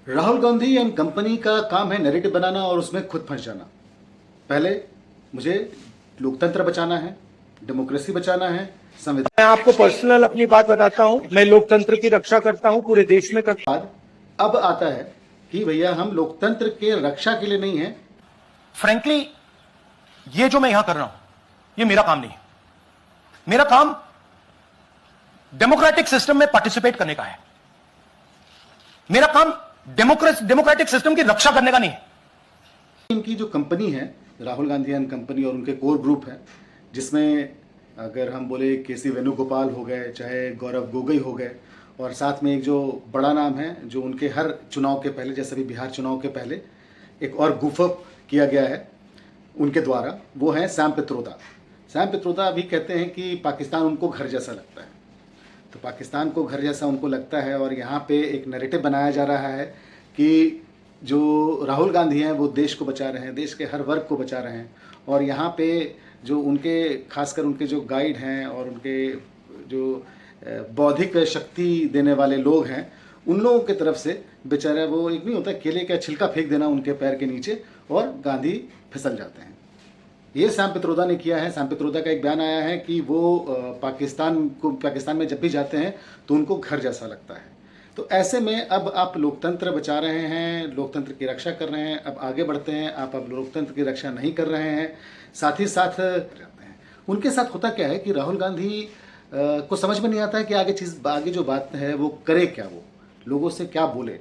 Rahul Gandhi and company का काम है नैरेटिव बनाना और उसमें खुद फंस जाना। पहले मुझे लोकतंत्र बचाना है, डेमोक्रेसी बचाना है, संविधान। मैं आपको पर्सनल अपनी बात बताता हूं, मैं लोकतंत्र की रक्षा करता हूं, पूरे देश में करता हूं। अब आता है कि भैया हम लोकतंत्र के रक्षा के लिए नहीं है। फ्रैंकली ये जो मैं यहां कर रहा हूं ये मेरा काम नहीं है। मेरा काम डेमोक्रेटिक सिस्टम में पार्टिसिपेट करने का है। मेरा काम डेमोक्रेटिक सिस्टम की रक्षा करने का नहीं है। इनकी जो कंपनी है राहुल गांधी एंड कंपनी और उनके कोर ग्रुप है, जिसमें अगर हम बोले केसी वेणुगोपाल हो गए, चाहे गौरव गोगोई हो गए, और साथ में एक जो बड़ा नाम है जो उनके हर चुनाव के पहले, जैसे भी बिहार चुनाव के पहले एक और गुफअप किया गया है उनके द्वारा, वो है सैम पित्रोदा। सैम पित्रोदा अभी कहते हैं कि पाकिस्तान उनको घर जैसा लगता है। तो पाकिस्तान को घर जैसा उनको लगता है और यहाँ पे एक नैरेटिव बनाया जा रहा है कि जो राहुल गांधी हैं वो देश को बचा रहे हैं, देश के हर वर्ग को बचा रहे हैं। और यहाँ पे जो उनके खासकर उनके जो गाइड हैं और उनके जो बौद्धिक शक्ति देने वाले लोग हैं, उन लोगों की तरफ से बेचारा वो एक नहीं होता केले का छिलका फेंक देना उनके पैर के नीचे और गांधी फिसल जाते हैं। ये सैम पित्रोदा ने किया है। सैम पित्रोदा का एक बयान आया है कि वो पाकिस्तान में जब भी जाते हैं तो उनको घर जैसा लगता है। तो ऐसे में अब आप लोकतंत्र बचा रहे हैं, लोकतंत्र की रक्षा कर रहे हैं, अब आगे बढ़ते हैं। आप अब लोकतंत्र की रक्षा नहीं कर रहे हैं, साथ ही साथ जाते हैं। उनके साथ होता क्या है कि राहुल गांधी को समझ में नहीं आता है कि आगे जो बात है वो करे क्या, वो लोगों से क्या बोले।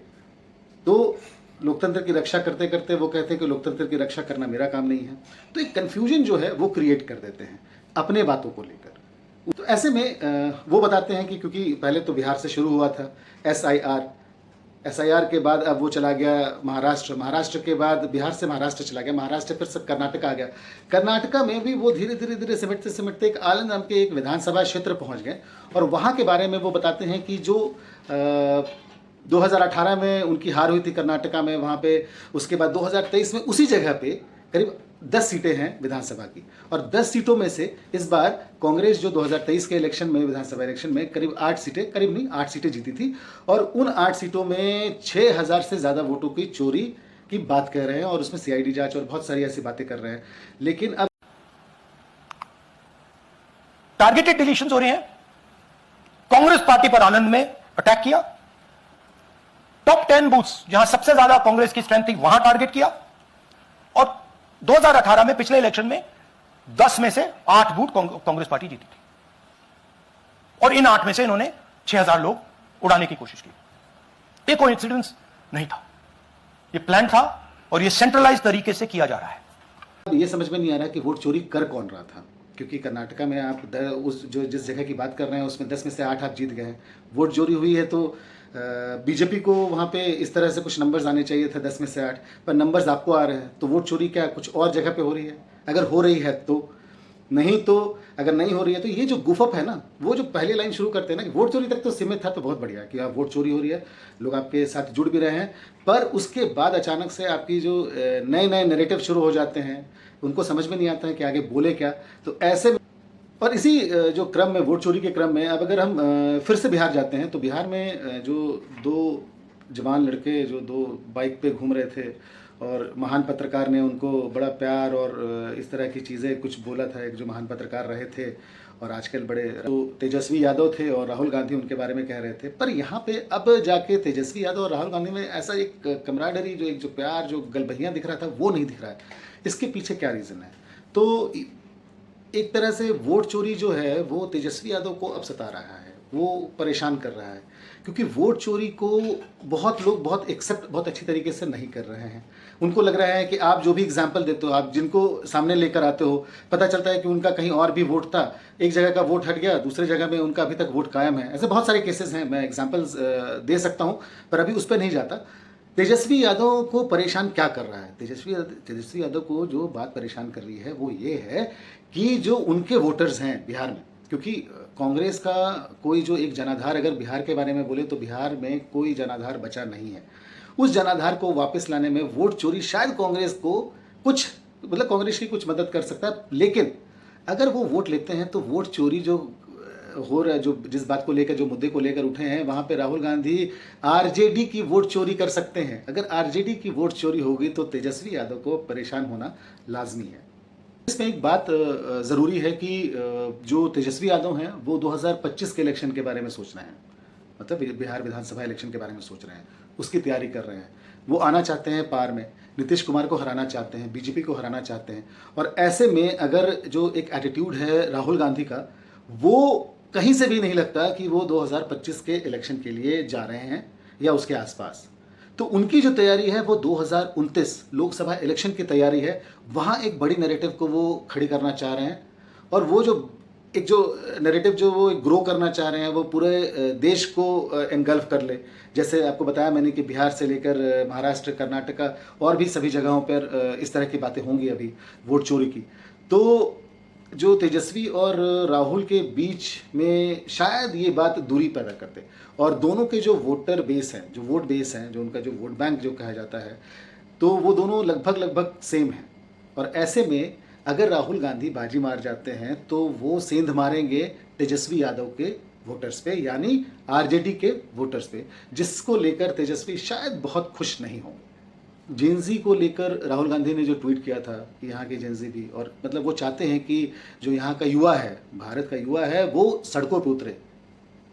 तो लोकतंत्र की रक्षा करते करते वो कहते हैं कि लोकतंत्र की रक्षा करना मेरा काम नहीं है। तो एक कन्फ्यूजन जो है वो क्रिएट कर देते हैं अपने बातों को लेकर। तो ऐसे में वो बताते हैं कि क्योंकि पहले तो बिहार से शुरू हुआ था एसआईआर के बाद अब वो चला गया महाराष्ट्र के बाद बिहार से महाराष्ट्र चला गया, महाराष्ट्र फिर सब कर्नाटक आ गया। कर्नाटका में भी वो धीरे धीरे सिमटते एक आलंद नाम के एक विधानसभा क्षेत्र पहुंच गए। और वहाँ के बारे में वो बताते हैं कि जो 2018 में उनकी हार हुई थी कर्नाटका में, वहाँ पे उसके बाद 2023 में उसी जगह पे करीब 10 सीटें हैं विधानसभा की। और 10 सीटों में से इस बार कांग्रेस जो 2023 के इलेक्शन में, विधानसभा इलेक्शन में करीब 8 सीटें जीती थी। और उन 8 सीटों में 6000 से ज़्यादा वोटों की चोरी की बात कह रहे हैं और उसमें सीआईडी जांच और बहुत सारी ऐसी बातें कर रहे हैं। लेकिन अब टारगेटेड डिलीशंस हो रहे हैं। कांग्रेस पार्टी पर आनंद में अटैक किया, टॉप 10 बूथ्स जहां सबसे ज्यादा कांग्रेस की स्ट्रेंथ थी वहां टारगेट किया। और 2018 में पिछले इलेक्शन में 10 में से 8 बूथ कांग्रेस पार्टी जीती थी और इन 8 में से इन्होंने 6000 लोग उड़ाने की कोशिश की। ये कोइंसिडेंस नहीं था, ये प्लान था और ये सेंट्रलाइज तरीके से किया जा रहा है। अब ये समझ में नहीं आ रहा कि वोट चोरी कर कौन रहा था, क्योंकि कर्नाटका में आप जिस जगह की बात कर रहे हैं उसमें 10 में से 8 आप जीत गए हैं। वोट चोरी हुई है तो बीजेपी को वहाँ पे इस तरह से कुछ नंबर्स आने चाहिए थे 10 में से 8, पर नंबर्स आपको आ रहे हैं। तो वोट चोरी क्या कुछ और जगह पे हो रही है? अगर हो रही है तो नहीं, तो अगर नहीं हो रही है तो ये जो गुफअप है ना, वो जो पहली लाइन शुरू करते हैं ना कि वोट चोरी तक तो सीमित था, तो बहुत बढ़िया कि आप वोट चोरी हो रही है, लोग आपके साथ जुड़ भी रहे हैं। पर उसके बाद अचानक से आपकी जो नए नए नैरेटिव शुरू हो जाते हैं, उनको समझ में नहीं आता है कि आगे बोले क्या। तो ऐसे में और इसी जो क्रम में, वोट चोरी के क्रम में, अब अगर हम फिर से बिहार जाते हैं तो बिहार में जो 2 जवान लड़के जो 2 बाइक पे घूम रहे थे और महान पत्रकार ने उनको बड़ा प्यार और इस तरह की चीज़ें कुछ बोला था, एक जो महान पत्रकार रहे थे और आजकल बड़े तो तेजस्वी यादव थे और राहुल गांधी उनके बारे में कह रहे थे। पर यहाँ पे अब जाके तेजस्वी यादव और राहुल गांधी में ऐसा एक कमराडरी, जो एक जो प्यार, जो गलबहियाँ दिख रहा था, वो नहीं दिख रहा है। इसके पीछे क्या रीज़न है? तो एक तरह से वोट चोरी जो है वो तेजस्वी यादव को अब सता रहा है, वो परेशान कर रहा है, क्योंकि वोट चोरी को बहुत लोग बहुत अच्छी तरीके से नहीं कर रहे हैं। उनको लग रहा है कि आप जो भी एग्जाम्पल देते हो, आप जिनको सामने लेकर आते हो, पता चलता है कि उनका कहीं और भी वोट था, एक जगह का वोट हट गया, दूसरे जगह में उनका अभी तक वोट कायम है। ऐसे बहुत सारे केसेस हैं, मैं एग्जाम्पल्स दे सकता हूँ पर अभी उस पर नहीं जाता। तेजस्वी यादव को परेशान क्या कर रहा है? तेजस्वी यादव को जो बात परेशान कर रही है वो ये है कि जो उनके वोटर्स हैं बिहार में, क्योंकि कांग्रेस का कोई जो एक जनाधार, अगर बिहार के बारे में बोले तो बिहार में कोई जनाधार बचा नहीं है। उस जनाधार को वापस लाने में वोट चोरी शायद कांग्रेस को कुछ, मतलब कांग्रेस की कुछ मदद कर सकता है। लेकिन अगर वो वोट लेते हैं तो वोट चोरी जो हो रहा है, जो जिस बात को लेकर, जो मुद्दे को लेकर उठे हैं, वहाँ पे राहुल गांधी आरजेडी की वोट चोरी कर सकते हैं। अगर आरजेडी की वोट चोरी होगी तो तेजस्वी यादव को परेशान होना लाजमी है। इसमें एक बात ज़रूरी है कि जो तेजस्वी यादव हैं वो 2025 के इलेक्शन के बारे में सोच रहे हैं, मतलब बिहार विधानसभा इलेक्शन के बारे में सोच रहे हैं, उसकी तैयारी कर रहे हैं। वो आना चाहते हैं पार में, नीतीश कुमार को हराना चाहते हैं, बीजेपी को हराना चाहते हैं। और ऐसे में अगर जो एक एटीट्यूड है राहुल गांधी का, वो कहीं से भी नहीं लगता कि वो 2025 के इलेक्शन के लिए जा रहे हैं या उसके आसपास। तो उनकी जो तैयारी है वो 2029 लोकसभा इलेक्शन की तैयारी है। वहाँ एक बड़ी नैरेटिव को वो खड़ी करना चाह रहे हैं, और वो जो नैरेटिव जो वो ग्रो करना चाह रहे हैं वो पूरे देश को एनगल्फ कर ले। जैसे आपको बताया मैंने कि बिहार से लेकर महाराष्ट्र, कर्नाटका और भी सभी जगहों पर इस तरह की बातें होंगी अभी वोट चोरी की। तो जो तेजस्वी और राहुल के बीच में शायद ये बात दूरी पैदा करते, और दोनों के जो वोटर बेस हैं, जो वोट बेस हैं, जो उनका जो वोट बैंक जो कहा जाता है, तो वो दोनों लगभग सेम हैं। और ऐसे में अगर राहुल गांधी बाजी मार जाते हैं तो वो सेंध मारेंगे तेजस्वी यादव के वोटर्स पे, यानी आरजेडी के वोटर्स पे, जिसको लेकर तेजस्वी शायद बहुत खुश नहीं होंगे। जेनजी को लेकर राहुल गांधी ने जो ट्वीट किया था कि यहाँ के जेनजी भी, और मतलब वो चाहते हैं कि जो यहाँ का युवा है, भारत का युवा है, वो सड़कों पे उतरे।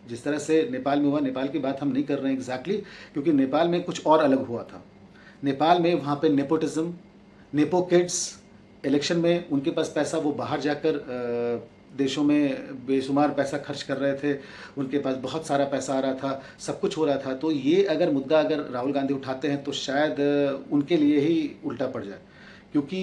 जिस तरह से नेपाल में हुआ, नेपाल की बात हम नहीं कर रहे हैं एग्जैक्टली, क्योंकि नेपाल में कुछ और अलग हुआ था। नेपाल में वहाँ पे नेपोटिज्म, नेपो किड्स, इलेक्शन में उनके पास पैसा, वो बाहर जाकर देशों में बेशुमार पैसा खर्च कर रहे थे, उनके पास बहुत सारा पैसा आ रहा था, सब कुछ हो रहा था। तो ये अगर मुद्दा अगर राहुल गांधी उठाते हैं तो शायद उनके लिए ही उल्टा पड़ जाए, क्योंकि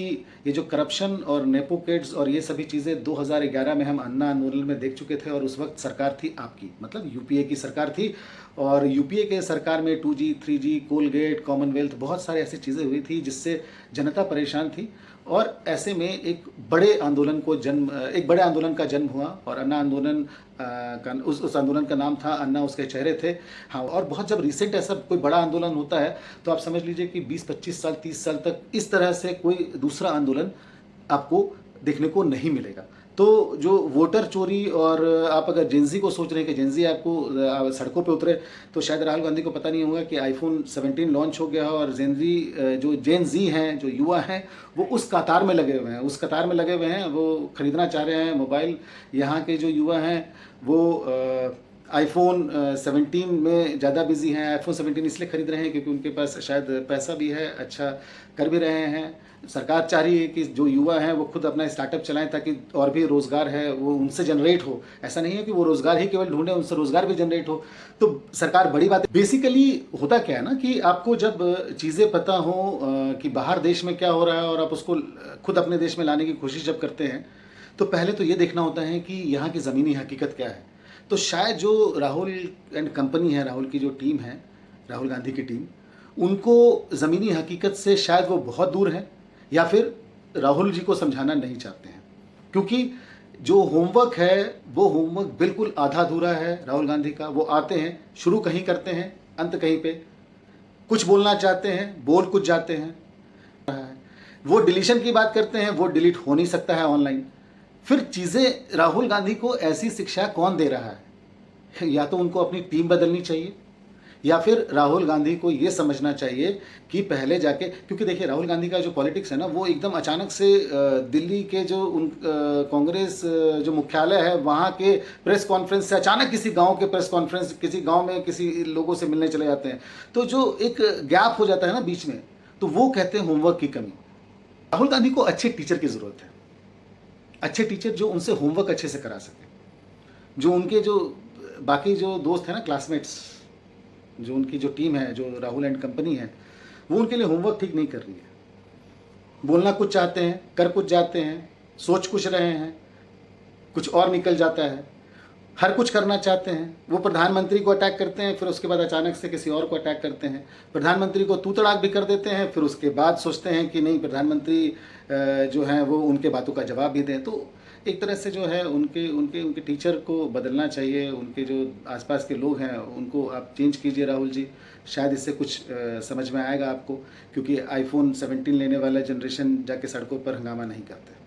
ये जो करप्शन और नेपो किड्स और ये सभी चीज़ें 2011 में हम अन्ना आंदोलन में देख चुके थे, और उस वक्त सरकार थी आपकी, मतलब यूपीए की सरकार थी। और यूपीए के सरकार में 2G, 3G, कोलगेट, कॉमनवेल्थ, बहुत सारी ऐसी चीज़ें हुई थी जिससे जनता परेशान थी। और ऐसे में एक बड़े आंदोलन का जन्म हुआ, और अन्ना आंदोलन उस आंदोलन का नाम था अन्ना, उसके चेहरे थे। हाँ, और बहुत जब रिसेंट ऐसा कोई बड़ा आंदोलन होता है तो आप समझ लीजिए कि 20-25 साल, 30 साल तक इस तरह से कोई दूसरा आंदोलन आपको देखने को नहीं मिलेगा। तो जो वोटर चोरी, और आप अगर जेनजी को सोच रहे हैं कि जेनजी आपको सड़कों पे उतरे, तो शायद राहुल गांधी को पता नहीं होगा कि iPhone 17 लॉन्च हो गया है, और जो जेनजी हैं, जो युवा हैं, वो उस कतार में लगे हुए हैं, वो ख़रीदना चाह रहे हैं मोबाइल। यहाँ के जो युवा हैं वो iPhone 17 में ज़्यादा बिजी हैं। iPhone 17 इसलिए ख़रीद रहे हैं क्योंकि उनके पास शायद पैसा भी है, अच्छा कर भी रहे हैं। सरकार चाह रही है कि जो युवा हैं वो खुद अपना स्टार्टअप चलाएं, ताकि और भी रोज़गार है वो उनसे जनरेट हो। ऐसा नहीं है कि वो रोज़गार ही केवल ढूंढें, उनसे रोज़गार भी जनरेट हो। तो सरकार बड़ी बात है। बेसिकली होता क्या है ना कि आपको जब चीज़ें पता हो कि बाहर देश में क्या हो रहा है, और आप उसको खुद अपने देश में लाने की कोशिश जब करते हैं, तो पहले तो ये देखना होता है कि यहाँ की ज़मीनी हकीकत क्या है। तो शायद जो राहुल एंड कंपनी है, राहुल की जो टीम है, राहुल गांधी की टीम, उनको ज़मीनी हकीकत से शायद वो बहुत दूर है, या फिर राहुल जी को समझाना नहीं चाहते हैं, क्योंकि जो होमवर्क है वो होमवर्क बिल्कुल आधा अधूरा है राहुल गांधी का। वो आते हैं, शुरू कहीं करते हैं, अंत कहीं पे, कुछ बोलना चाहते हैं, बोल कुछ जाते हैं। वो डिलीशन की बात करते हैं, वो डिलीट हो नहीं सकता है ऑनलाइन। फिर चीज़ें राहुल गांधी को ऐसी शिक्षा कौन दे रहा है? या तो उनको अपनी टीम बदलनी चाहिए, या फिर राहुल गांधी को ये समझना चाहिए कि पहले जाके, क्योंकि देखिए राहुल गांधी का जो पॉलिटिक्स है ना, वो एकदम अचानक से दिल्ली के जो कांग्रेस जो मुख्यालय है वहाँ के प्रेस कॉन्फ्रेंस से अचानक किसी गांव के प्रेस कॉन्फ्रेंस, किसी गांव में किसी लोगों से मिलने चले जाते हैं। तो जो एक गैप हो जाता है ना बीच में, तो वो कहते हैं होमवर्क की कमी। राहुल गांधी को अच्छे टीचर की ज़रूरत है, अच्छे टीचर जो उनसे होमवर्क अच्छे से करा सके, जो उनके जो बाकी जो दोस्त हैं ना, क्लासमेट्स, जो उनकी जो टीम है, जो राहुल एंड कंपनी है, वो उनके लिए होमवर्क ठीक नहीं कर रही है। बोलना कुछ चाहते हैं, कर कुछ जाते हैं, सोच कुछ रहे हैं, कुछ और निकल जाता है। हर कुछ करना चाहते हैं, वो प्रधानमंत्री को अटैक करते हैं, फिर उसके बाद अचानक से किसी और को अटैक करते हैं। प्रधानमंत्री को तू तड़ाक भी कर देते हैं, फिर उसके बाद सोचते हैं कि नहीं, प्रधानमंत्री जो हैं वो उनके बातों का जवाब भी दें। तो एक तरह से जो है उनके टीचर को बदलना चाहिए। उनके जो आसपास के लोग हैं उनको आप चेंज कीजिए राहुल जी, शायद इससे कुछ समझ में आएगा आपको, क्योंकि iPhone 17 लेने वाला जनरेशन जाके सड़कों पर हंगामा नहीं करते।